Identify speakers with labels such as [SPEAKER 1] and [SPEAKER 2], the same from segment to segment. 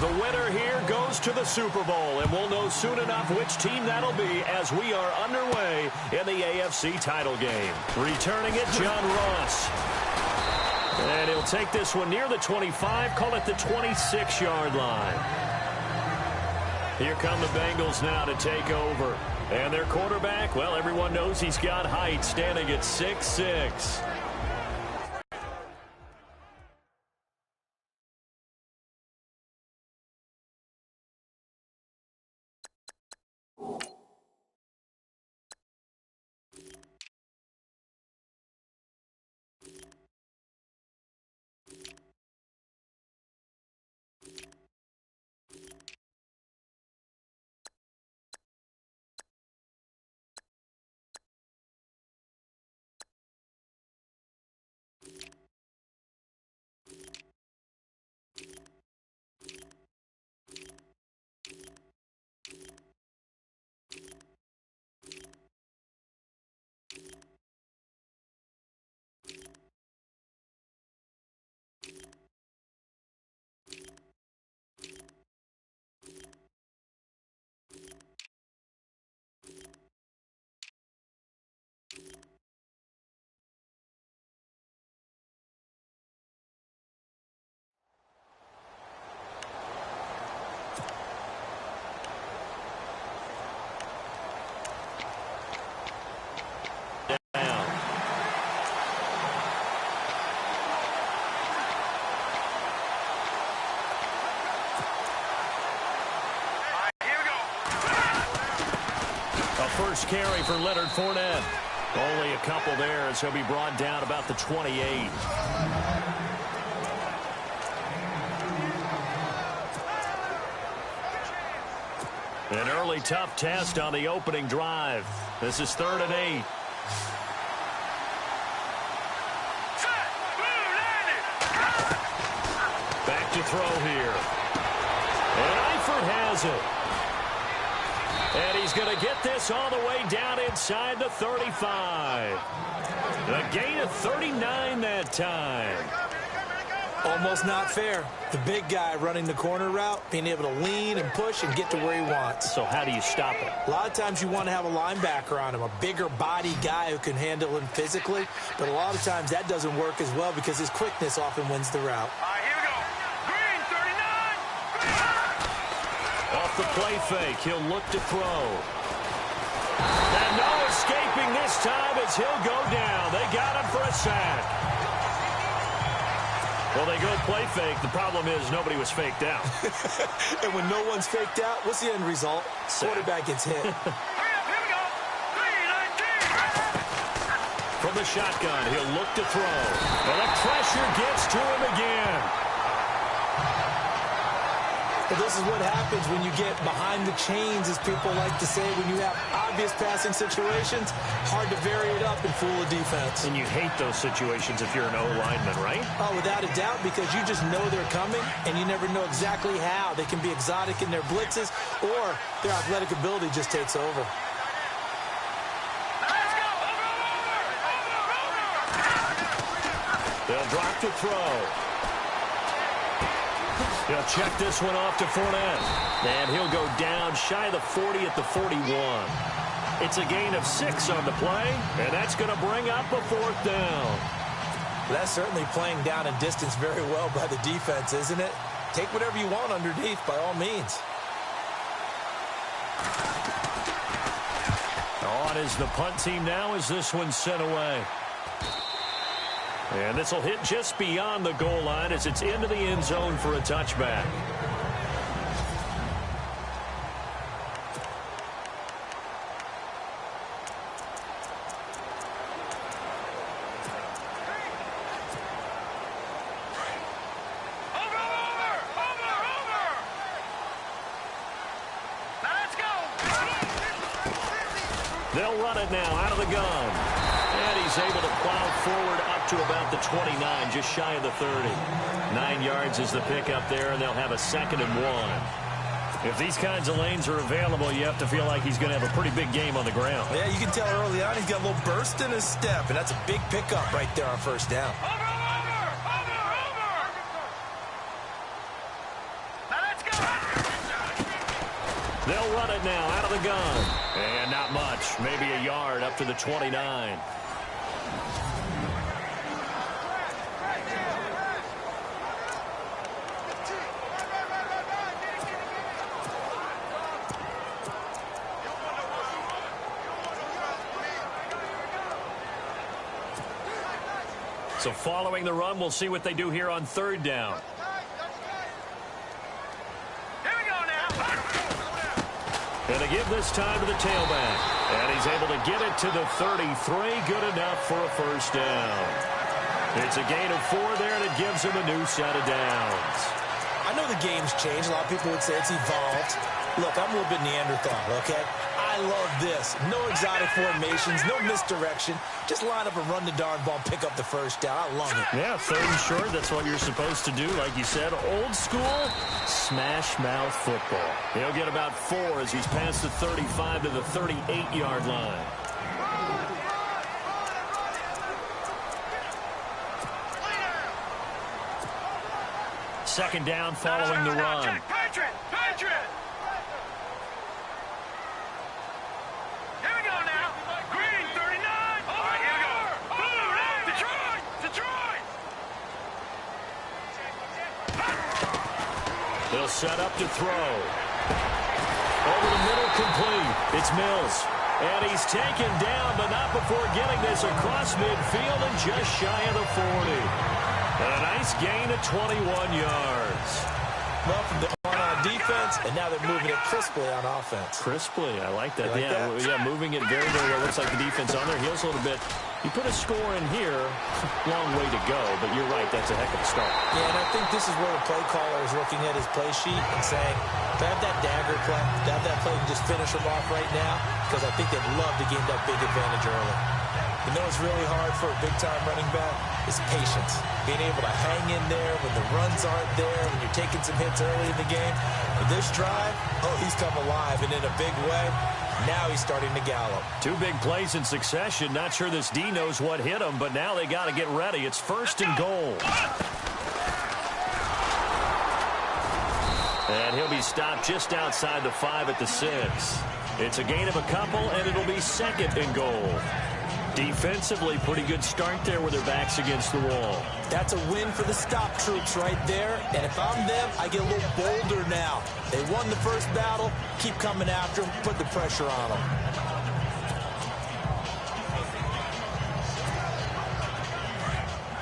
[SPEAKER 1] The winner here goes to the Super Bowl, and we'll know soon enough which team that'll be as we are underway in the AFC title game. Returning it, John Ross. And he'll take this one near the 25, call it the 26-yard line. Here come the Bengals now to take over. And their quarterback, well, everyone knows he's got height, standing at 6'6". First carry for Leonard Fournette. Only a couple there as he'll be brought down about the 28. An early tough test on the opening drive. This is 3rd and 8. Back to throw here. And Eifert has it. And he's going to get this all the way down inside the 35. A gain of 39 that time.
[SPEAKER 2] Almost not fair. The big guy running the corner route, being able to lean and push and get to where he wants.
[SPEAKER 1] So how do you stop it?
[SPEAKER 2] A lot of times you want to have a linebacker on him, a bigger body guy who can handle him physically. But a lot of times that doesn't work as well because his quickness often wins the route.
[SPEAKER 1] Off the play fake, he'll look to throw. And no escaping this time as he'll go down. They got him for a sack. Well, they go play fake. The problem is nobody was faked out.
[SPEAKER 2] And when no one's faked out, what's the end result?
[SPEAKER 1] Sack.
[SPEAKER 2] Quarterback gets hit.
[SPEAKER 1] From the shotgun, he'll look to throw. And the pressure gets to him again.
[SPEAKER 2] But this is what happens when you get behind the chains, as people like to say, when you have obvious passing situations, hard to vary it up and fool a defense.
[SPEAKER 1] And you hate those situations if you're an O-lineman, right?
[SPEAKER 2] Oh, without a doubt, because you just know they're coming, and you never know exactly how. They can be exotic in their blitzes, or their athletic ability just takes over.
[SPEAKER 1] They'll drop to throw. He'll check this one off to Fournette. And he'll go down shy of the 40 at the 41. It's a gain of 6 on the play, and that's going to bring up a 4th down.
[SPEAKER 2] That's certainly playing down and distance very well by the defense, isn't it? Take whatever you want underneath, by all means.
[SPEAKER 1] On is the punt team now as this one's sent away. And this will hit just beyond the goal line as it's into the end zone for a touchback. They'll run it now out of the gun. And he's able to plow forward up to about the 29, just shy of the 30. 9 yards is the pickup there, and they'll have a 2nd and 1. If these kinds of lanes are available, you have to feel like he's going to have a pretty big game on the ground.
[SPEAKER 2] Yeah, you can tell early on he's got a little burst in his step, and that's a big pickup right there on 1st down.
[SPEAKER 1] They'll run it now out of the gun. And not much. Maybe a yard up to the 29. So following the run, we'll see what they do here on third down. And they give this time to the tailback. And he's able to get it to the 33. Good enough for a first down. It's a gain of 4 there, and it gives him a new set of downs.
[SPEAKER 2] I know the game's changed. A lot of people would say it's evolved. Look, I'm a little bit Neanderthal, okay? I love this. No exotic formations, no misdirection. Just line up and run the darn ball, pick up the first down. I love it.
[SPEAKER 1] Yeah, third and short, that's what you're supposed to do. Like you said, old school, smash mouth football. He'll get about 4 as he's past the 35 to the 38-yard line. Second down following the run. They'll set up to throw. Over the middle, complete. It's Mills. And he's taken down, but not before getting this across midfield and just shy of the 40. And a nice gain of 21 yards.
[SPEAKER 2] Well, from the on defense, and now they're moving it crisply on offense.
[SPEAKER 1] Crisply, I like that.
[SPEAKER 2] Like that?
[SPEAKER 1] Yeah, moving it very, very well. Looks like the defense on their heels a little bit. You put a score in here, long way to go, but you're right, that's a heck of a start.
[SPEAKER 2] Yeah, and I think this is where the play caller is looking at his play sheet and saying, to have that dagger play, to have that play and just finish them off right now, because I think they'd love to gain that big advantage early. You know what's really hard for a big-time running back is patience. Being able to hang in there when the runs aren't there, when you're taking some hits early in the game. But this drive, oh, he's come alive, and in a big way, now he's starting to gallop. 2 big plays in succession. Not sure this D knows what hit him, but now they got to get ready. It's first and goal. And he'll be stopped just outside the 5 at the 6. It's a gain of a couple, and it'll be second and goal. Defensively, pretty good start there with their backs against the wall. That's a win for the stop troops right there. And if I'm them, I get a little bolder now. They won the first battle. Keep coming after them. Put the pressure on them.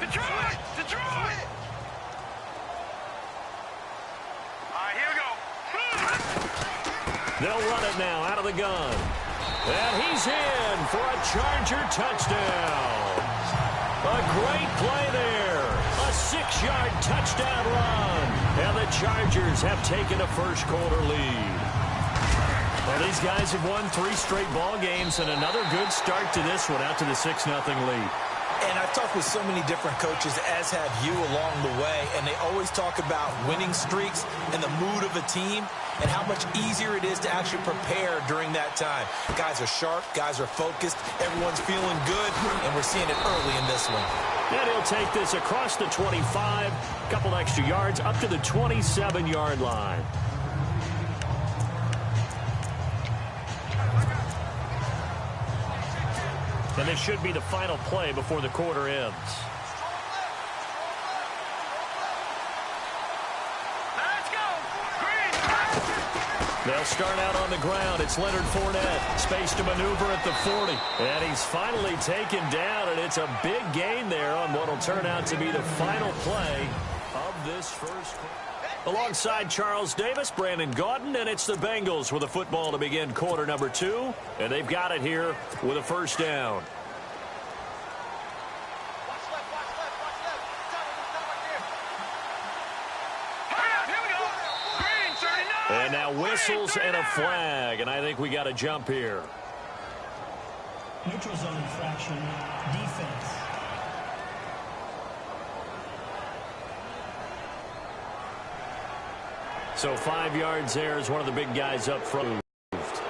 [SPEAKER 3] Detroit! Detroit! All right, here we go.
[SPEAKER 1] They'll run it now out of the gun. And he's in for a Charger touchdown. A great play there. A 6-yard touchdown run. And the Chargers have taken a first-quarter lead. Well, these guys have won 3 straight ball games, and another good start to this one out to the 6-0 lead.
[SPEAKER 2] And I've talked with so many different coaches, as have you along the way, and they always talk about winning streaks and the mood of a team and how much easier it is to actually prepare during that time. Guys are sharp, guys are focused, everyone's feeling good, and we're seeing it early in this one.
[SPEAKER 1] And he'll take this across the 25, a couple extra yards up to the 27-yard line. And this should be the final play before the quarter ends.
[SPEAKER 3] Let's go! Green!
[SPEAKER 1] They'll start out on the ground. It's Leonard Fournette. Space to maneuver at the 40. And he's finally taken down, and it's a big gain there on what will turn out to be the final play of this first quarter. Alongside Charles Davis, Brandon Gaudin, and it's the Bengals with a football to begin quarter number 2. And they've got it here with a first down. And now whistles and a flag, and I think we got a jump here.
[SPEAKER 4] Neutral zone infraction, defense.
[SPEAKER 1] So 5 yards there is one of the big guys up front.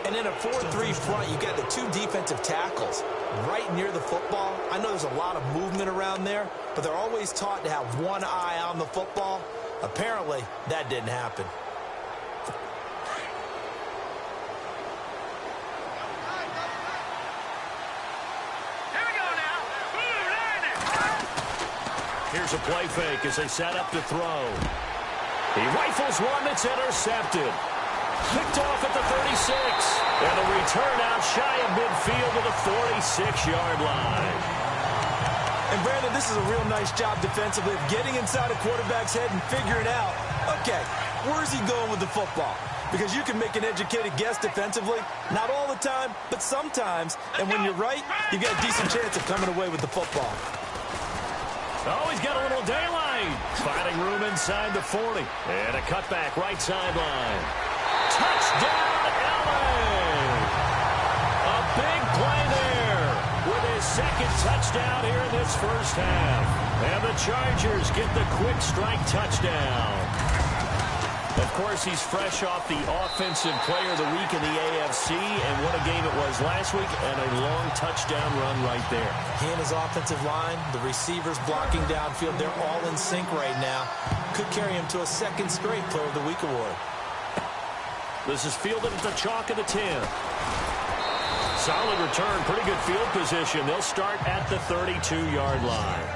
[SPEAKER 2] And in a 4-3 front, you got the 2 defensive tackles right near the football. I know there's a lot of movement around there, but they're always taught to have one eye on the football. Apparently, that didn't happen.
[SPEAKER 3] Here we go now. Ooh, learn it.
[SPEAKER 1] Here's a play fake as they set up to throw. He rifles one that's intercepted. Picked off at the 36. And a return out shy of midfield to the 46-yard line.
[SPEAKER 2] And, Brandon, this is a real nice job defensively of getting inside a quarterback's head and figuring out, okay, where's he going with the football? Because you can make an educated guess defensively, not all the time, but sometimes. And when you're right, you got a decent chance of coming away with the football.
[SPEAKER 1] Oh, he's got a little daylight. Finding room inside the 40. And a cutback right sideline. Touchdown, LA! A big play there with his second touchdown here in this first half. And the Chargers get the quick strike touchdown. Of course, he's fresh off the Offensive Player of the Week in the AFC, and what a game it was last week, and a long touchdown run right there.
[SPEAKER 2] He and his offensive line, the receivers blocking downfield, they're all in sync right now. Could carry him to a second straight Player of the Week award.
[SPEAKER 1] This is fielded at the chalk of the 10. Solid return, pretty good field position. They'll start at the 32-yard line.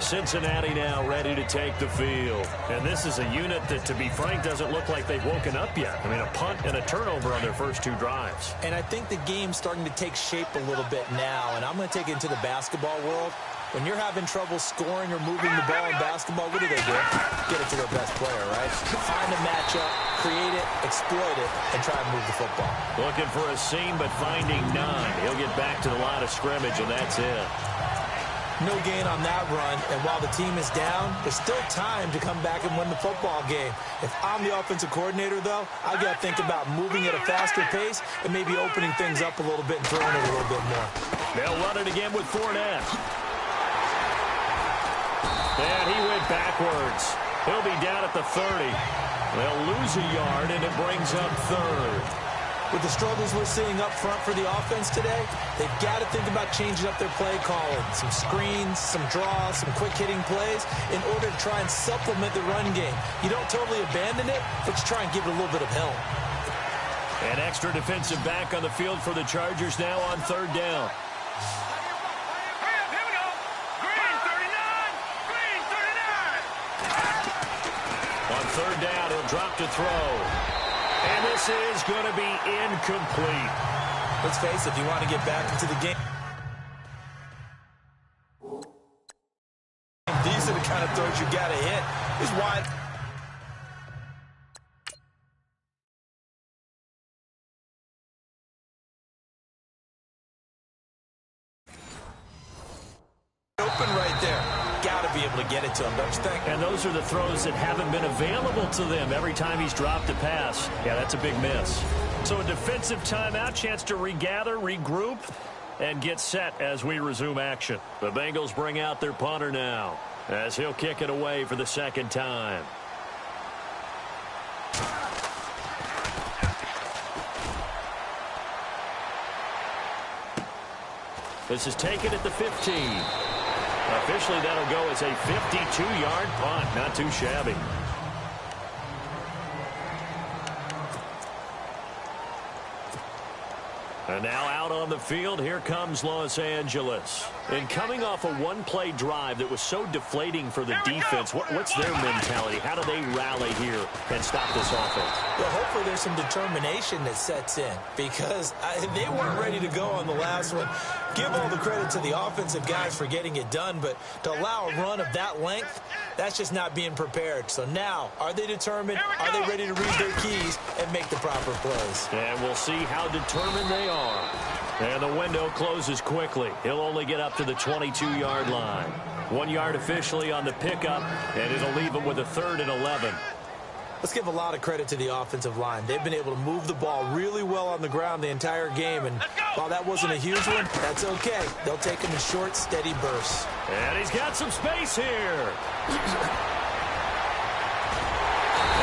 [SPEAKER 1] Cincinnati now ready to take the field. And this is a unit that, to be frank, doesn't look like they've woken up yet. I mean, a punt and a turnover on their first two drives.
[SPEAKER 2] And I think the game's starting to take shape a little bit now. And I'm going to take it into the basketball world. When you're having trouble scoring or moving the ball in basketball, what do? Get it to their best player, right? Find a matchup, create it, exploit it, and try and move the football.
[SPEAKER 1] Looking for a seam, but finding none. He'll get back to the line of scrimmage, and that's it.
[SPEAKER 2] No gain on that run, and while the team is down, there's still time to come back and win the football game. If I'm the offensive coordinator, though, I've got to think about moving at a faster pace and maybe opening things up a little bit and throwing it a little bit more.
[SPEAKER 1] They'll run it again with Fournette. And he went backwards. He'll be down at the 30. They'll lose a yard, and it brings up third.
[SPEAKER 2] With the struggles we're seeing up front for the offense today, they've got to think about changing up their play calling. Some screens, some draws, some quick-hitting plays in order to try and supplement the run game. You don't totally abandon it, but you try and give it a little bit of help.
[SPEAKER 1] An extra defensive back on the field for the Chargers now on third down.
[SPEAKER 3] Here we go. Green 39. Green 39.
[SPEAKER 1] On third down, he'll drop to throw. And this is going to be incomplete.
[SPEAKER 2] Let's face it, if you want to get back into the game, these are the kind of throws you got to hit. He's wide open right there. Got to be able to get it to him, don't you think?
[SPEAKER 1] And those are the throws that haven't been available to them every time he's dropped a pass. Yeah, that's a big miss. So a defensive timeout, chance to regather, regroup, and get set as we resume action. The Bengals bring out their punter now as he'll kick it away for the second time. This is taken at the 15. Officially, that'll go as a 52-yard punt. Not too shabby. And now out on the field, here comes Los Angeles. And coming off a one-play drive that was so deflating for the defense, what's their mentality? How do they rally here and stop this offense?
[SPEAKER 2] Well, hopefully there's some determination that sets in because they weren't ready to go on the last one. Give all the credit to the offensive guys for getting it done, but to allow a run of that length, that's just not being prepared. So now, are they determined? Are they ready to read their keys and make the proper plays?
[SPEAKER 1] And we'll see how determined they are. And the window closes quickly. He'll only get up to the 22-yard line. 1 yard officially on the pickup, and it'll leave him with a 3rd and 11.
[SPEAKER 2] Let's give a lot of credit to the offensive line. They've been able to move the ball really well on the ground the entire game, and while that wasn't a huge one, that's okay. They'll take them in short, steady bursts.
[SPEAKER 1] And he's got some space here.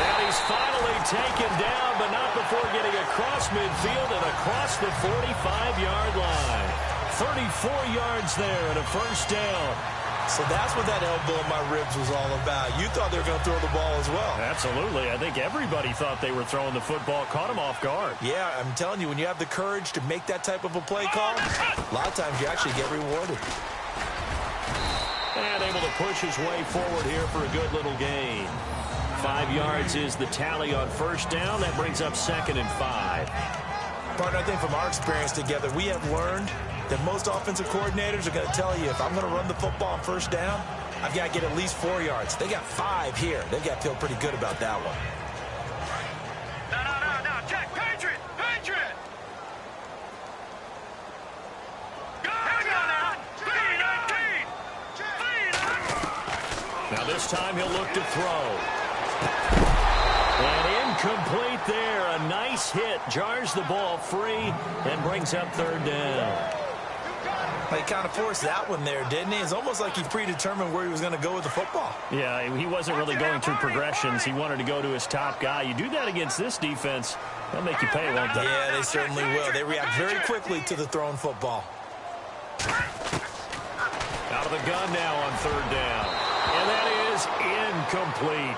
[SPEAKER 1] And he's finally taken down, but not before getting across midfield and across the 45-yard line. 34 yards there and a first down.
[SPEAKER 2] So that's what that elbow in my ribs was all about. You thought they were going to throw the ball as well.
[SPEAKER 1] Absolutely. I think everybody thought they were throwing the football, caught him off guard.
[SPEAKER 2] Yeah, I'm telling you, when you have the courage to make that type of a play call, a lot of times you actually get rewarded.
[SPEAKER 1] And able to push his way forward here for a good little gain. 5 yards is the tally on first down. That brings up 2nd and 5.
[SPEAKER 2] Partner, I think from our experience together, we have learned that most offensive coordinators are going to tell you, if I'm going to run the football on first down, I've got to get at least 4 yards. They got 5 here. They've got to feel pretty good about that one.
[SPEAKER 3] No. Check. Patriot. Go. Here we go now. 3-19.
[SPEAKER 1] Now this time he'll look to throw. And incomplete there. A nice hit. Jars the ball free and brings up 3rd down.
[SPEAKER 2] He kind of forced that one there, didn't he? It's almost like he predetermined where he was going to go with the football.
[SPEAKER 1] Yeah, he wasn't really going through progressions. He wanted to go to his top guy. You do that against this defense, they'll make you pay, won't they?
[SPEAKER 2] Yeah, they certainly will. They react very quickly to the thrown football.
[SPEAKER 1] Out of the gun now on 3rd down. And that is incomplete.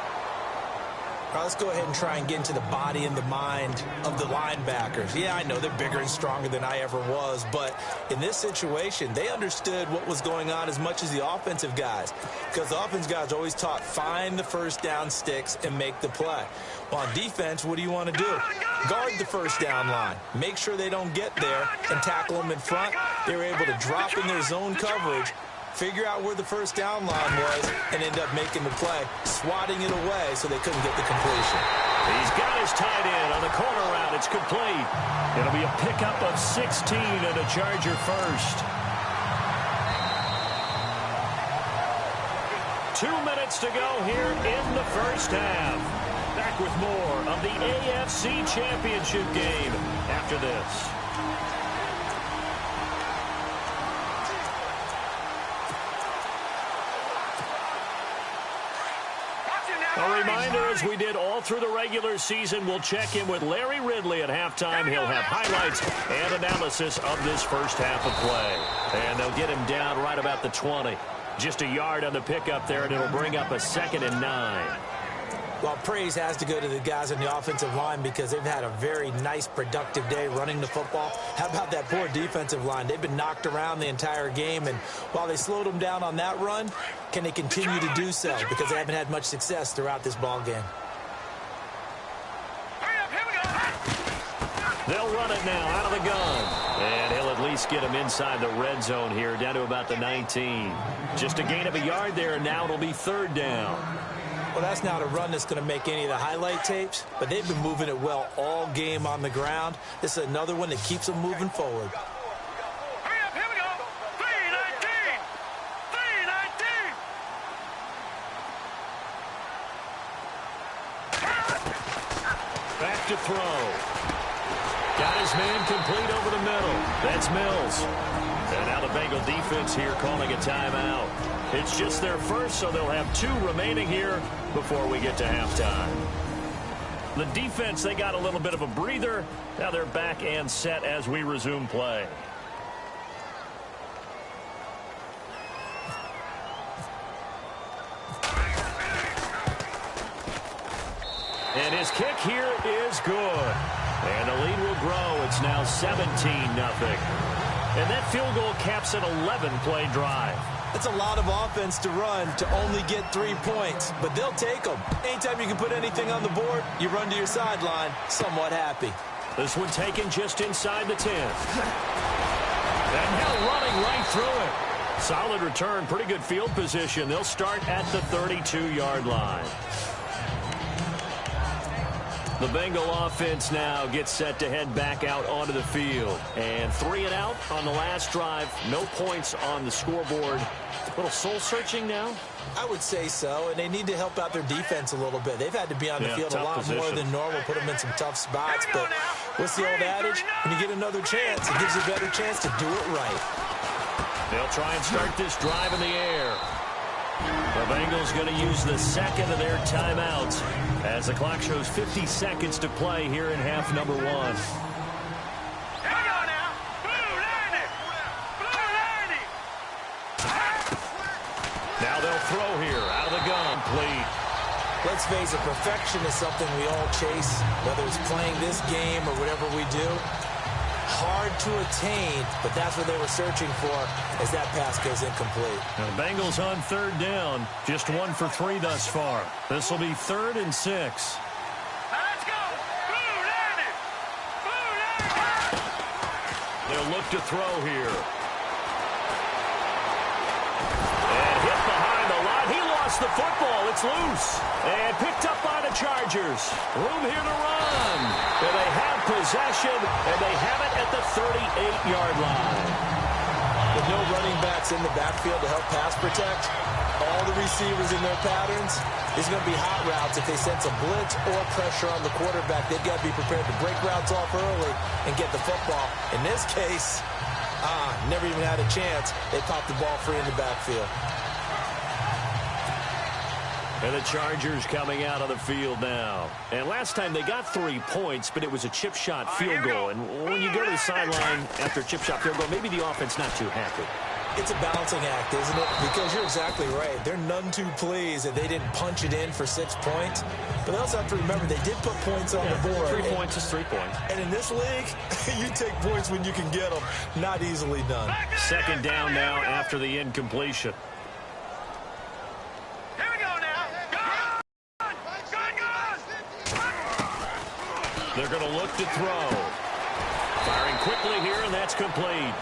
[SPEAKER 2] All right, let's go ahead and try and get into the body and the mind of the linebackers. Yeah, I know they're bigger and stronger than I ever was, but in this situation, they understood what was going on as much as the offensive guys, because the offensive guys always taught, find the first down sticks and make the play. Well, on defense, what do you want to do? Guard the first down line. Make sure they don't get there and tackle them in front. They were able to drop in their zone coverage, figure out where the first down line was, and end up making the play, swatting it away so they couldn't get the completion.
[SPEAKER 1] He's got his tight end on the corner route. It's complete. It'll be a pickup of 16 and a Charger first. 2 minutes to go here in the first half. Back with more of the AFC Championship game after this. A reminder, as we did all through the regular season, we'll check in with Larry Ridley at halftime. He'll have highlights and analysis of this first half of play. And they'll get him down right about the 20. Just a yard on the pickup there, and it'll bring up a 2nd and 9.
[SPEAKER 2] Well, praise has to go to the guys on the offensive line because they've had a very nice, productive day running the football. How about that poor defensive line? They've been knocked around the entire game, and while they slowed them down on that run, can they continue to do so? Because they haven't had much success throughout this ball game.
[SPEAKER 1] They'll run it now out of the gun. And he'll at least get him inside the red zone here, down to about the 19. Just a gain of a yard there, and now it'll be 3rd down.
[SPEAKER 2] Well, that's not a run that's going to make any of the highlight tapes, but they've been moving it well all game on the ground. This is another one that keeps them moving forward.
[SPEAKER 3] Hurry up, here we go. 3-19.
[SPEAKER 1] Back to throw. Got his man complete over the middle. That's Mills. And now the Bengal defense here calling a timeout. It's just their first, so they'll have 2 remaining here before we get to halftime. The defense, they got a little bit of a breather. Now they're back and set as we resume play. And his kick here is good. And the lead will grow. It's now 17-0. And that field goal caps an 11-play drive.
[SPEAKER 2] It's a lot of offense to run to only get 3 points, but they'll take them. Anytime you can put anything on the board, you run to your sideline somewhat happy.
[SPEAKER 1] This one taken just inside the 10. And now running right through it. Solid return, pretty good field position. They'll start at the 32-yard line. The Bengal offense now gets set to head back out onto the field. And 3 and out on the last drive. No points on the scoreboard. A little soul-searching now?
[SPEAKER 2] I would say so, and they need to help out their defense a little bit. They've had to be on the field a lot more than normal, put them in some tough spots. But what's the old adage? When you get another chance, it gives you a better chance to do it right.
[SPEAKER 1] They'll try and start this drive in the air. The Bengals going to use the 2nd of their timeouts as the clock shows 50 seconds to play here in half number 1.
[SPEAKER 3] Here we go now. Blue, line it. Blue.
[SPEAKER 2] let's face it, perfection is something we all chase, whether it's playing this game or whatever we do. Hard to attain, but that's what they were searching for as that pass goes incomplete.
[SPEAKER 1] Now the Bengals on third down, just 1 for 3 thus far. This will be 3rd and 6.
[SPEAKER 3] Let's go! Boot at it! Boot at it!
[SPEAKER 1] They'll look to throw here. And hit behind the line. He lost the football. It's loose. And picked up by the Chargers. Room here to run. And they have possession, and they have it at the 38-yard line.
[SPEAKER 2] With no running backs in the backfield to help pass protect, all the receivers in their patterns, it's going to be hot routes. If they sense a blitz or pressure on the quarterback, they've got to be prepared to break routes off early and get the football. In this case, never even had a chance. They popped the ball free in the backfield.
[SPEAKER 1] And the Chargers coming out of the field now. And last time they got 3 points, but it was a chip shot field goal. And when you go to the sideline after a chip shot field goal, maybe the offense not too happy.
[SPEAKER 2] It's a balancing act, isn't it? Because you're exactly right. They're none too pleased that they didn't punch it in for 6 points. But they also have to remember they did put points on the board.
[SPEAKER 1] 3 points is 3 points.
[SPEAKER 2] And in this league, you take points when you can get them. Not easily done.
[SPEAKER 1] 2nd down now after the incompletion.
[SPEAKER 3] Here we go now! Go!
[SPEAKER 1] They're going to look to throw. Firing quickly here, and that's complete.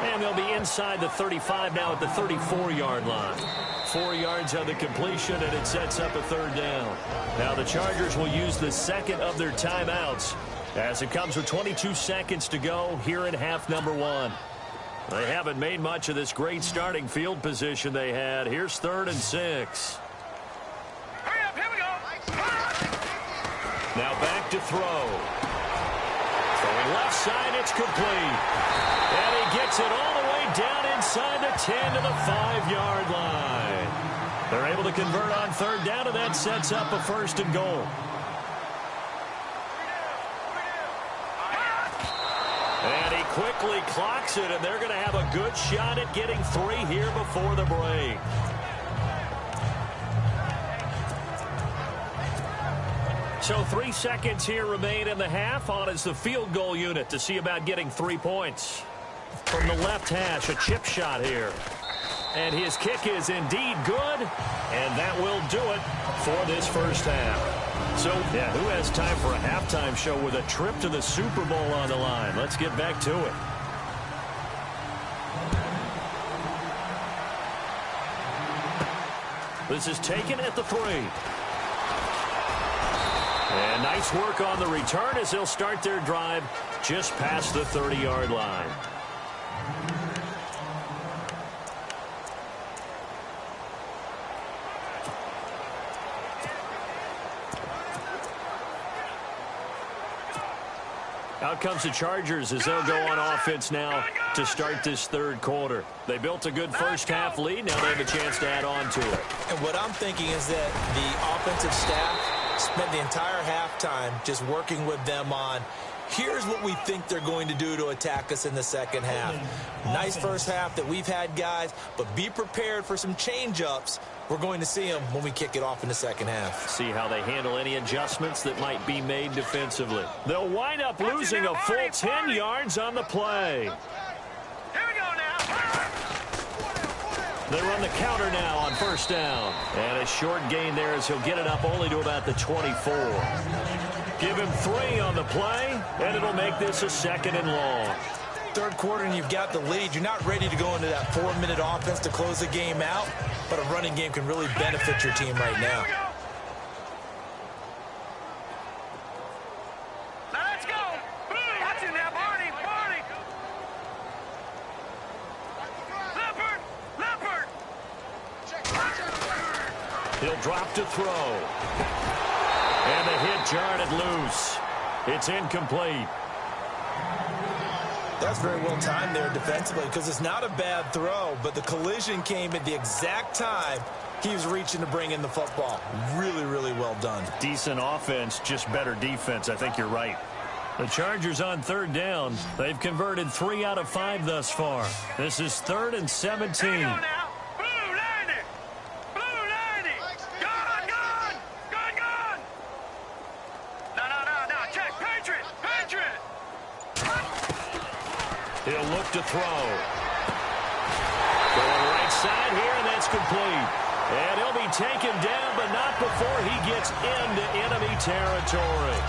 [SPEAKER 1] And they'll be inside the 35 now at the 34-yard line. 4 yards on the completion, and it sets up a 3rd down. Now the Chargers will use the 2nd of their timeouts as it comes with 22 seconds to go here in half number 1. They haven't made much of this great starting field position they had. Here's 3rd and 6.
[SPEAKER 3] Hurry up, here we go!
[SPEAKER 1] Now back to throw. Throwing left side, it's complete. And he gets it all the way down inside the 10 to the 5-yard line. They're able to convert on 3rd down, and that sets up a 1st and goal. And he quickly clocks it, and they're going to have a good shot at getting 3 here before the break. So 3 seconds here remain in the half. On is the field goal unit to see about getting 3 points. From the left hash, a chip shot here. And his kick is indeed good, and that will do it for this first half. So, yeah, who has time for a halftime show with a trip to the Super Bowl on the line? Let's get back to it. This is taken at the 3. And nice work on the return as they'll start their drive just past the 30-yard line. Out comes the Chargers as they'll go on offense now to start this 3rd quarter. They built a good first half lead. Now they have a chance to add on to it.
[SPEAKER 2] And what I'm thinking is that the offensive staff spent the entire halftime just working with them on, here's what we think they're going to do to attack us in the 2nd half. Nice first half that we've had, guys, but be prepared for some change-ups. We're going to see them when we kick it off in the 2nd half.
[SPEAKER 1] See how they handle any adjustments that might be made defensively. They'll wind up losing a full 10 yards on the play.
[SPEAKER 3] Here we go now!
[SPEAKER 1] They run the counter now on 1st down. And a short gain there as he'll get it up only to about the 24. Give him 3 on the play, and it'll make this a 2nd and long.
[SPEAKER 2] 3rd quarter and you've got the lead. You're not ready to go into that 4-minute offense to close the game out, but a running game can really benefit your team right now.
[SPEAKER 3] Let's go! Watch it now, Barney! Barney! Leopard!
[SPEAKER 1] He'll drop to throw. And the hit jarred it loose. It's incomplete.
[SPEAKER 2] That's very well timed there defensively because it's not a bad throw, but the collision came at the exact time he was reaching to bring in the football. Really, really well done.
[SPEAKER 1] Decent offense, just better defense. I think you're right. The Chargers on 3rd down. They've converted 3 out of 5 thus far. This is 3rd and 17.
[SPEAKER 3] Here we go now! Blue 90! Blue 90! Gone!
[SPEAKER 1] He'll look to throw. Going right side here, and that's complete. And he'll be taken down, but not before he gets into enemy territory.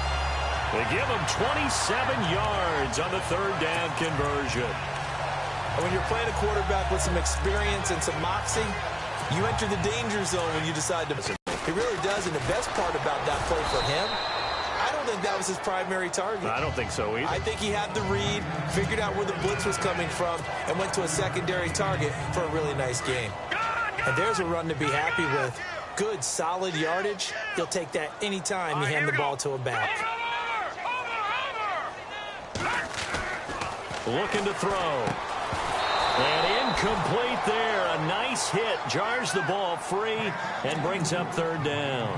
[SPEAKER 1] They give him 27 yards on the third down conversion.
[SPEAKER 2] And when you're playing a quarterback with some experience and some moxie, you enter the danger zone when you decide to. He really does, and the best part about that play for him, I don't think that was his primary target.
[SPEAKER 1] I don't think so either.
[SPEAKER 2] I think he had the read, figured out where the blitz was coming from, and went to a secondary target for a really nice game. And there's a run to be happy with. Good, solid yardage. He'll take that anytime you hand the ball to a back.
[SPEAKER 1] Looking to throw. And incomplete there. A nice hit. Jars the ball free and brings up third down.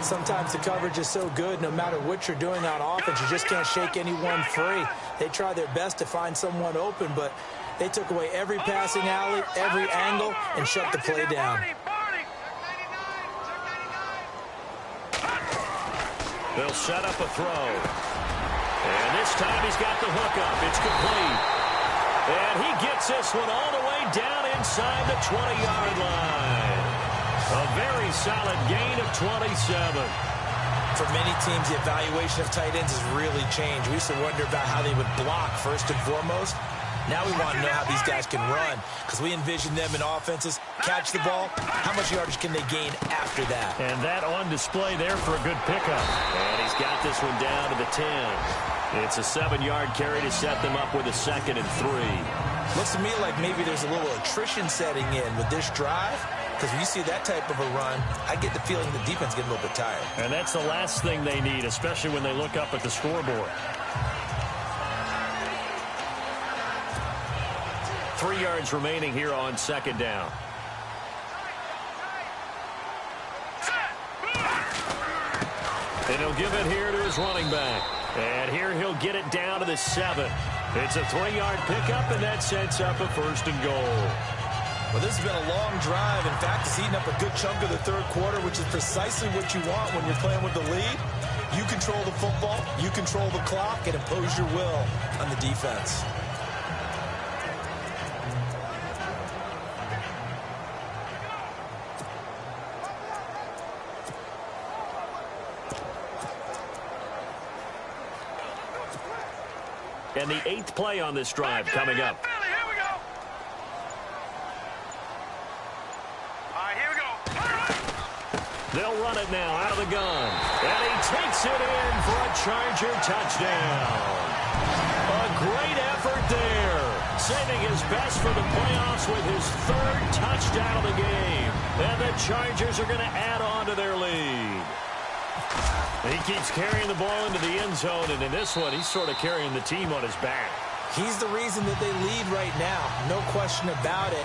[SPEAKER 2] Sometimes the coverage is so good, no matter what you're doing on offense, you just can't shake anyone free. They try their best to find someone open, but they took away every passing alley, every angle, and shut the play down.
[SPEAKER 1] They'll set up a throw. And this time he's got the hook up. It's complete. And he gets this one all the way down inside the 20-yard line. A very solid gain of 27.
[SPEAKER 2] For many teams, the evaluation of tight ends has really changed. We used to wonder about how they would block first and foremost. Now we want to know how these guys can run, because we envision them in offenses, catch the ball, how much yardage can they gain after that?
[SPEAKER 1] And that on display there for a good pickup. And he's got this one down to the 10. It's a 7-yard carry to set them up with a 2nd and 3.
[SPEAKER 2] Looks to me like maybe there's a little attrition setting in with this drive, because when you see that type of a run, I get the feeling the defense getting a little bit tired.
[SPEAKER 1] And that's the last thing they need, especially when they look up at the scoreboard. 3 yards remaining here on 2nd down. And he'll give it here to his running back. And here he'll get it down to the 7. It's a 3-yard pickup, and that sets up a 1st and goal.
[SPEAKER 2] Well, this has been a long drive. In fact, it's eaten up a good chunk of the third quarter, which is precisely what you want when you're playing with the lead. You control the football, you control the clock, and impose your will on the defense.
[SPEAKER 1] And the 8th play on this drive coming up.
[SPEAKER 3] Here we go. All right, here we go.
[SPEAKER 1] They'll run it now out of the gun. And he takes it in for a Charger touchdown. A great effort there. Saving his best for the playoffs with his 3rd touchdown of the game. And the Chargers are going to add on to their lead. He keeps carrying the ball into the end zone, and in this one, he's sort of carrying the team on his back.
[SPEAKER 2] He's the reason that they lead right now, no question about it.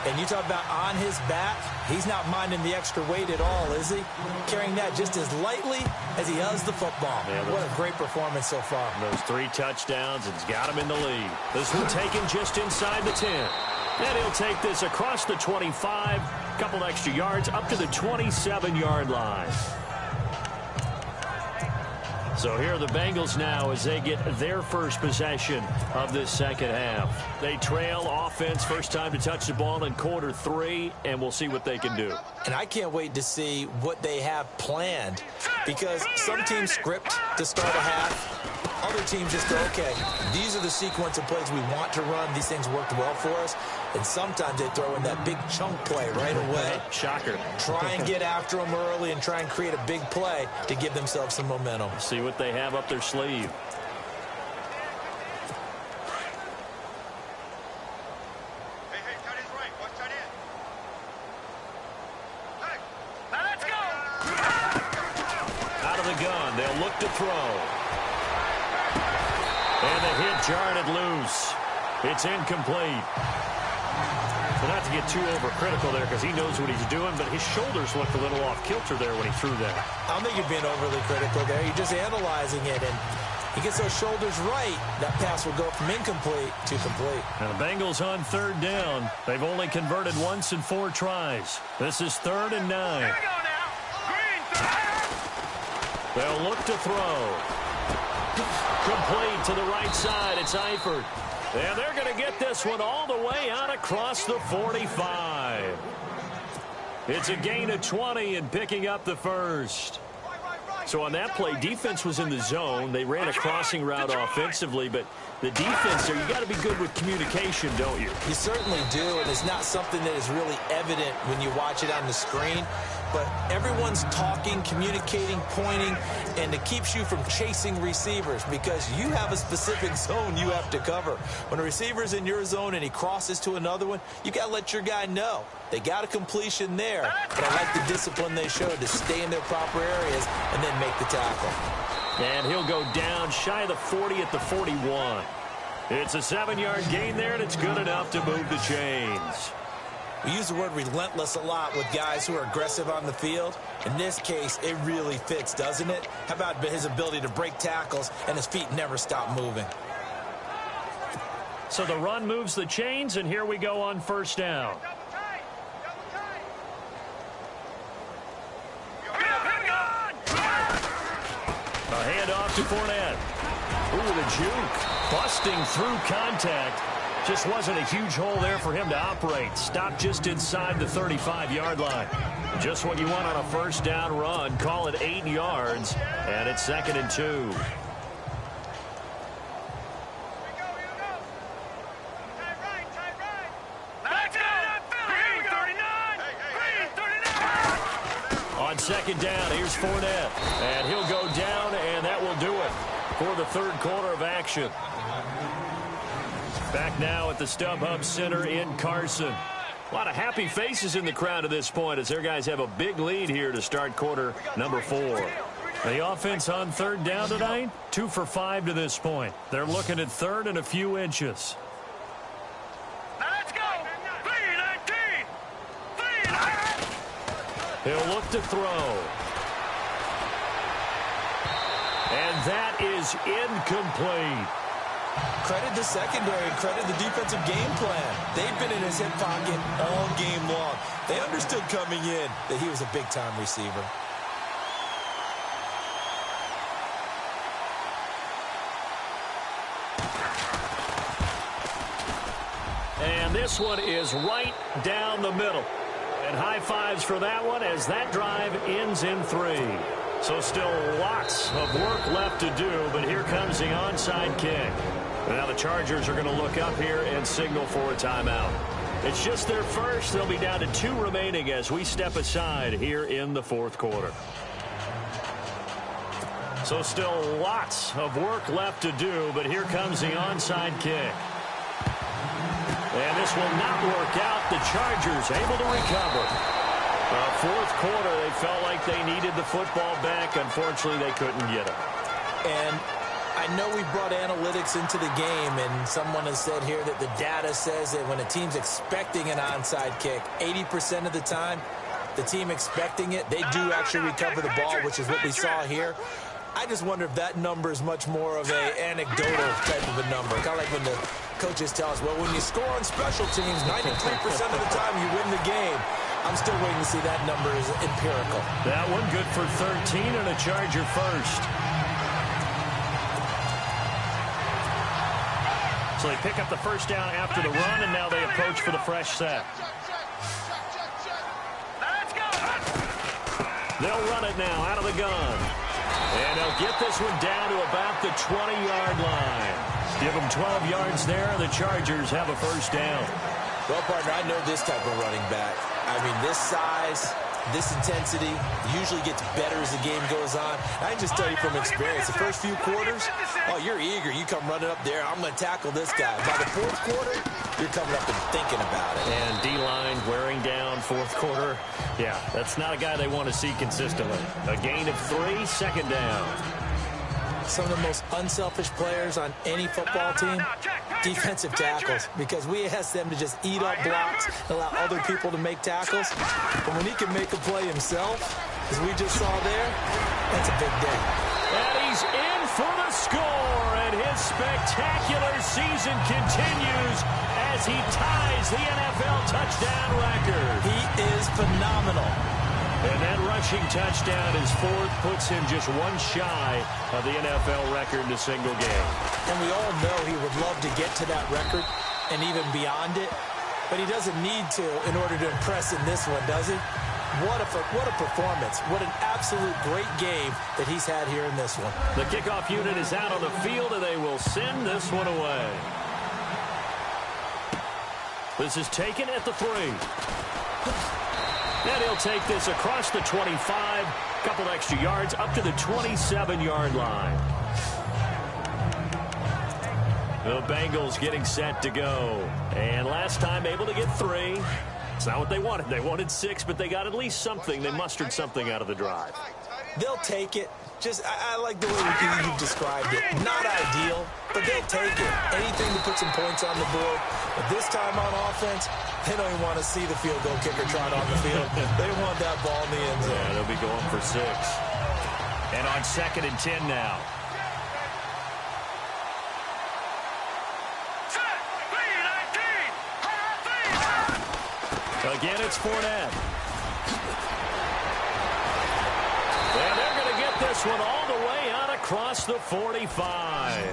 [SPEAKER 2] And you talk about on his back, he's not minding the extra weight at all, is he? Carrying that just as lightly as he does the football. Yeah, what a great performance so far.
[SPEAKER 1] Those 3 touchdowns, and he's got him in the lead. This one taken just inside the 10. And he'll take this across the 25, couple extra yards, up to the 27-yard line. So here are the Bengals now as they get their first possession of this second half. They trail offense, first time to touch the ball in quarter 3, and we'll see what they can do.
[SPEAKER 2] And I can't wait to see what they have planned, because some teams script to start a half. Other teams just go, okay, these are the sequence of plays we want to run. These things worked well for us. And sometimes they throw in that big chunk play right away.
[SPEAKER 1] Shocker.
[SPEAKER 2] Try and get after them early and try and create a big play to give themselves some momentum.
[SPEAKER 1] See what they have up their sleeve.
[SPEAKER 3] Hey, tight end's right. Watch tight end. Hey, now let's go.
[SPEAKER 1] Out of the gun, they'll look to throw. And the hit jarred it loose. It's incomplete. Well, not to get too overcritical there because he knows what he's doing, but his shoulders looked a little off kilter there when he threw that.
[SPEAKER 2] I don't think you're being overly critical there. You're just analyzing it, and he gets those shoulders right. That pass will go from incomplete to complete.
[SPEAKER 1] Now the Bengals on 3rd down. They've only converted once in 4 tries. This is 3rd and 9.
[SPEAKER 3] Here we go now. Green,
[SPEAKER 1] They'll look to throw. Complete to the right side. It's Eifert. And they're going to get this one all the way out across the 45. It's a gain of 20 and picking up the first. So on that play, defense was in the zone. They ran a crossing route offensively, but the defense there, you got to be good with communication, don't you?
[SPEAKER 2] You certainly do, and it's not something that is really evident when you watch it on the screen. But everyone's talking, communicating, pointing, and it keeps you from chasing receivers because you have a specific zone you have to cover. When a receiver's in your zone and he crosses to another one, you got to let your guy know. They got a completion there, but I like the discipline they showed to stay in their proper areas and then make the tackle.
[SPEAKER 1] And he'll go down shy of the 40 at the 41. It's a 7-yard gain there, and it's good enough to move the chains.
[SPEAKER 2] We use the word relentless a lot with guys who are aggressive on the field. In this case, it really fits, doesn't it? How about his ability to break tackles and his feet never stop moving?
[SPEAKER 1] So the run moves the chains, and here we go on first down. A handoff to Fournette. Ooh, the juke. Busting through contact. Just wasn't a huge hole there for him to operate. Stopped just inside the 35-yard line. Just what you want on a first down run. Call it 8 yards, and it's 2nd and 2. On 2nd down, here's Fournette. And he'll go down, and that will do it for the 3rd quarter of action. Back now at the StubHub Center in Carson. A lot of happy faces in the crowd at this point as their guys have a big lead here to start quarter number 4. The offense on 3rd down tonight, 2 for 5 to this point. They're looking at 3rd and a few inches.
[SPEAKER 3] Let's go! 3-19! 3-19!
[SPEAKER 1] He'll look to throw. And that is incomplete.
[SPEAKER 2] Credit the secondary, credit the defensive game plan. They've been in his hip pocket all game long. They understood coming in that he was a big-time receiver.
[SPEAKER 1] And this one is right down the middle. And high fives for that one as that drive ends in 3. So still lots of work left to do, but here comes the onside kick. Now the Chargers are going to look up here and signal for a timeout. It's just their first. They'll be down to 2 remaining as we step aside here in the 4th quarter. So still lots of work left to do, but here comes the onside kick. And this will not work out. The Chargers able to recover. 4th quarter, they felt like they needed the football back. Unfortunately, they couldn't get it.
[SPEAKER 2] And I know we brought analytics into the game, and someone has said here that the data says that when a team's expecting an onside kick, 80% of the time, the team expecting it, they do actually recover the ball, which is what we saw here. I just wonder if that number is much more of an anecdotal type of a number. Kind of like when the coaches tell us, well, when you score on special teams, 93% of the time you win the game. I'm still waiting to see that number is empirical.
[SPEAKER 1] That one good for 13 and a Charger first. So they pick up the first down after the run, and now they approach for the fresh set. They'll run it now out of the gun. And they'll get this one down to about the 20-yard line. Give them 12 yards there. The Chargers have a first down.
[SPEAKER 2] Well, partner, I know this type of running back. I mean, this size, this intensity usually gets better as the game goes on. I can just tell you from experience, the first few quarters, oh, you're eager. You come running up there. I'm going to tackle this guy. By the 4th quarter, you're coming up and thinking about it.
[SPEAKER 1] And D-line wearing down 4th quarter. Yeah, that's not a guy they want to see consistently. A gain of 3, 2nd down.
[SPEAKER 2] Some of the most unselfish players on any football team, defensive tackles, because we ask them to just eat up blocks, allow other people to make tackles. But when he can make a play himself, as we just saw there, that's a big day.
[SPEAKER 1] And he's in for the score, and his spectacular season continues as he ties the NFL touchdown record.
[SPEAKER 2] He is phenomenal.
[SPEAKER 1] And that right rushing touchdown, his fourth, puts him just one shy of the NFL record in a single game.
[SPEAKER 2] And we all know he would love to get to that record and even beyond it, but he doesn't need to in order to impress in this one, does he? What a performance. What an absolute great game that he's had here in this one.
[SPEAKER 1] The kickoff unit is out on the field, and they will send this one away. This is taken at the 3. And he'll take this across the 25, couple extra yards, up to the 27-yard line. The Bengals getting set to go. And last time able to get 3. It's not what they wanted. They wanted 6, but they got at least something. They mustered something out of the drive.
[SPEAKER 2] They'll take it. Just, I like the way you've described it. Not ideal, but they'll take it. Anything to put some points on the board. But this time on offense, they don't even want to see the field goal kicker trot on the field. They want that ball in the end zone.
[SPEAKER 1] Yeah, they'll be going for 6. And on 2nd and 10 now. Again, it's Fournette. And they're going to get this one all the way out across the 45.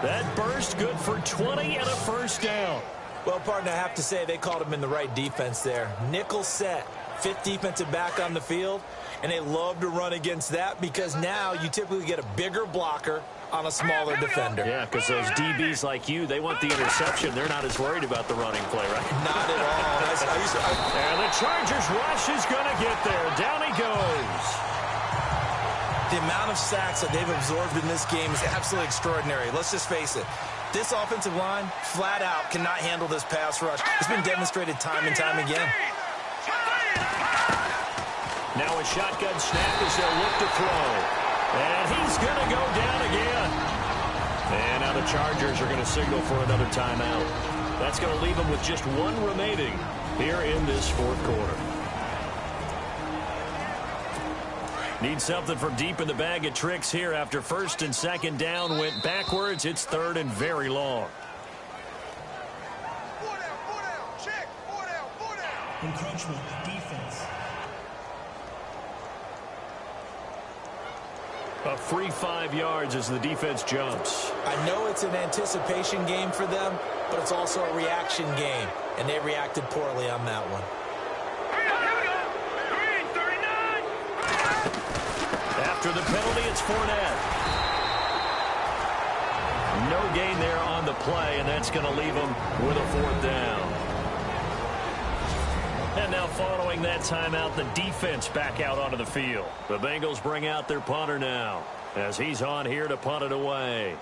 [SPEAKER 1] That burst good for 20 and a first down.
[SPEAKER 2] Well, partner, I have to say they called him in the right defense there. Nickel set, 5th defensive back on the field, and they love to run against that because now you typically get a bigger blocker on a smaller defender.
[SPEAKER 1] Yeah, because those DBs like you, they want the interception. They're not as worried about the running play, right?
[SPEAKER 2] Not at all.
[SPEAKER 1] And the Chargers rush is going to get there. Down he goes.
[SPEAKER 2] The amount of sacks that they've absorbed in this game is absolutely extraordinary. Let's just face it. This offensive line, flat out, cannot handle this pass rush. It's been demonstrated time and time again.
[SPEAKER 1] Now a shotgun snap as they'll look to throw. And he's going to go down again. And now the Chargers are going to signal for another timeout. That's going to leave them with just 1 remaining here in this 4th quarter. Need something from deep in the bag of tricks here after 1st and 2nd down went backwards. It's 3rd and very long.
[SPEAKER 4] Encroachment, defense.
[SPEAKER 1] A free 5 yards as the defense jumps.
[SPEAKER 2] I know it's an anticipation game for them, but it's also a reaction game, and they reacted poorly on that one.
[SPEAKER 1] After the penalty, it's Fournette. No gain there on the play, and that's going to leave them with a 4th down. And now following that timeout, the defense back out onto the field. The Bengals bring out their punter now as he's on here to punt it away.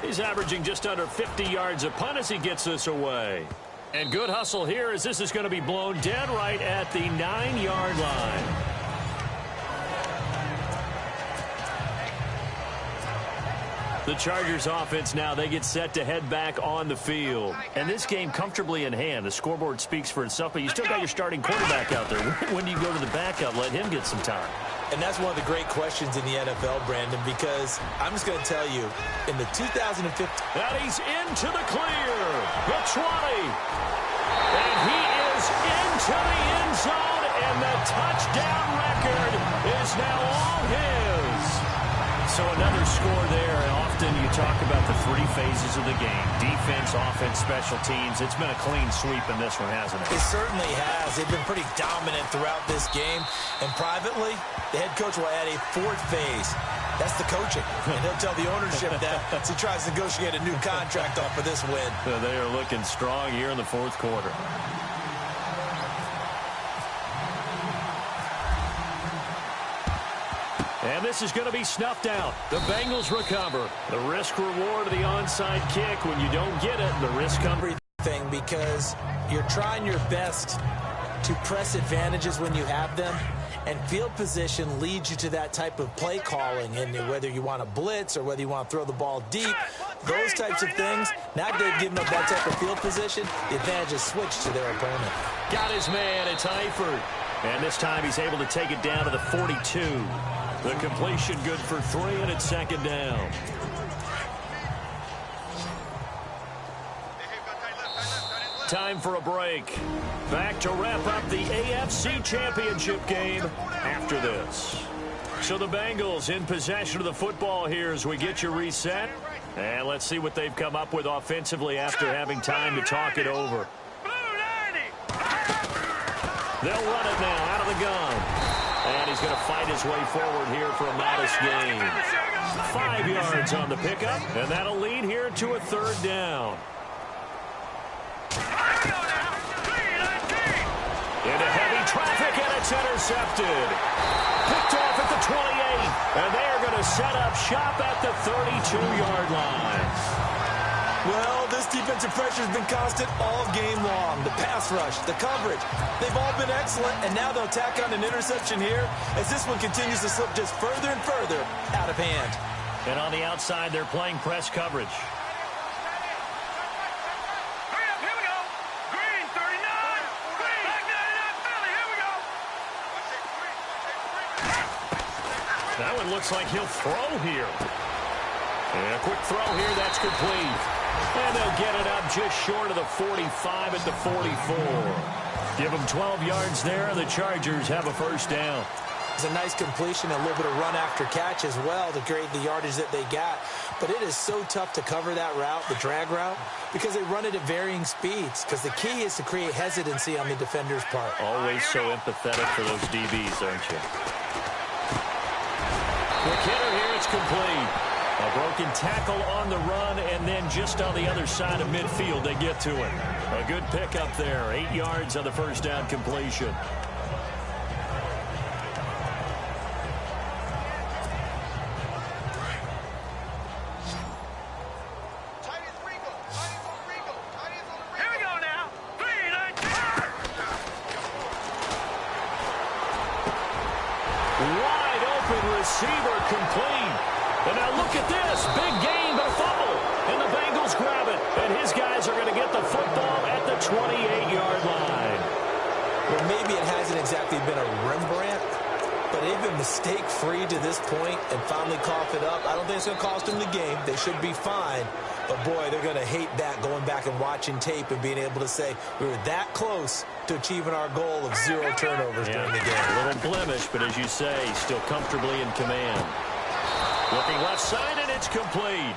[SPEAKER 1] He's averaging just under 50 yards a punt as he gets this away. And good hustle here as this is going to be blown dead right at the 9-yard line. The Chargers offense now, they get set to head back on the field. And this game comfortably in hand. The scoreboard speaks for itself, but you still got your starting quarterback out there. When do you go to the backup? Let him get some time.
[SPEAKER 2] And that's one of the great questions in the NFL, Brandon, because I'm just going to tell you, in the 2015...
[SPEAKER 1] And he's into the clear. The 20. And he is into the end zone, and the touchdown record is now all his. So another score there, and often you talk about the 3 phases of the game. Defense, offense, special teams. It's been a clean sweep in this one, hasn't it?
[SPEAKER 2] It certainly has. They've been pretty dominant throughout this game. And privately, the head coach will add a 4th phase. That's the coaching. And he'll tell the ownership that as he tries to negotiate a new contract off of this win.
[SPEAKER 1] So they are looking strong here in the 4th quarter. And this is going to be snuffed out. The Bengals recover. The risk-reward of the onside kick. When you don't get it, the risk comes.
[SPEAKER 2] Thing because you're trying your best to press advantages when you have them, and field position leads you to that type of play calling, and whether you want to blitz or whether you want to throw the ball deep, those types of things, now that they've given up that type of field position, the advantage is switched to their opponent.
[SPEAKER 1] Got his man, it's Eifert. And this time he's able to take it down to the 42. The completion good for 3, and it's 2nd down. time for a break. Back to wrap up the AFC Championship game after this. So the Bengals in possession of the football here as we get you reset. And let's see what they've come up with offensively after having time to talk it over. They'll run it now out of the gun. And he's going to fight his way forward here for a modest gain. 5 yards on the pickup, and that'll lead here to a third down. Into heavy traffic, and it's intercepted. Picked off at the 28, and they're going to set up shop at the 32-yard line.
[SPEAKER 2] Well, this defensive pressure has been constant all game long. The pass rush, the coverage, they've all been excellent, and now they'll tack on an interception here as this one continues to slip just further and further out of hand.
[SPEAKER 1] And on the outside, they're playing press coverage.
[SPEAKER 3] Here we go. Green, 39. Green. Back 99, Philly. Here we go.
[SPEAKER 1] That one looks like he'll throw here. And a quick throw here, that's complete. And they'll get it up just short of the 45 at the 44. Give them 12 yards there, and the Chargers have a first down.
[SPEAKER 2] It's a nice completion, a little bit of run after catch as well to create the yardage that they got. But it is so tough to cover that route, the drag route, because they run it at varying speeds. Because the key is to create hesitancy on the defender's part.
[SPEAKER 1] Always so empathetic for those DBs, aren't you? The hitter here, it's complete. A broken tackle on the run, and then just on the other side of midfield, they get to it. A good pickup there. 8 yards on the first down completion.
[SPEAKER 3] Here we go now. 3, 19.
[SPEAKER 1] Wide open receiver complete. And now look at this. Big gain, but a fumble. And the Bengals grab it. And his guys are going to get the football at the 28-yard line.
[SPEAKER 2] Well, maybe it hasn't exactly been a Rembrandt, but they've been mistake-free to this point and finally cough it up. I don't think it's going to cost them the game. They should be fine. But, boy, they're going to hate that, going back and watching tape and being able to say we were that close to achieving our goal of 0 turnovers during the game.
[SPEAKER 1] A little blemish, but as you say, still comfortably in command. Looking left side, and it's complete.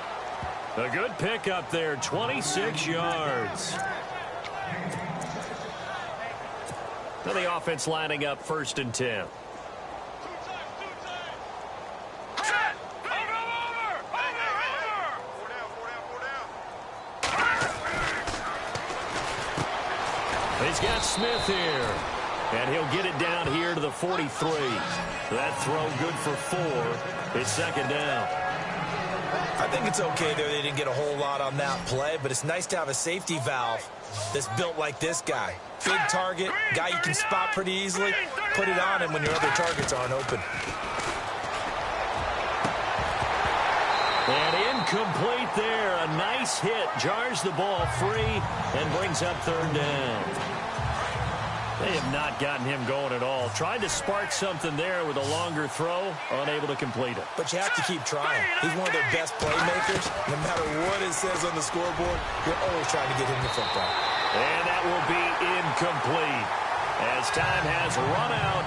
[SPEAKER 1] A good pickup there, 26 yards. Now the offense lining up 1st and 10. He's got Smith here. And he'll get it down here to the 43. That throw good for 4. It's 2nd down.
[SPEAKER 2] I think it's okay there. They didn't get a whole lot on that play, but it's nice to have a safety valve that's built like this guy. Big target, guy you can spot pretty easily. Put it on him when your other targets aren't open.
[SPEAKER 1] And incomplete there. A nice hit. Jars the ball free and brings up 3rd down. They have not gotten him going at all. Tried to spark something there with a longer throw, unable to complete it.
[SPEAKER 2] But you have to keep trying. He's one of their best playmakers. No matter what it says on the scoreboard, you're always trying to get him the football.
[SPEAKER 1] And that will be incomplete as time has run out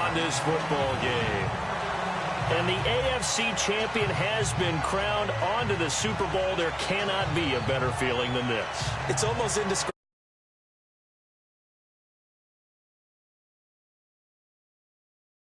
[SPEAKER 1] on this football game. And the AFC champion has been crowned onto the Super Bowl. There cannot be a better feeling than this.
[SPEAKER 2] It's almost indescribable.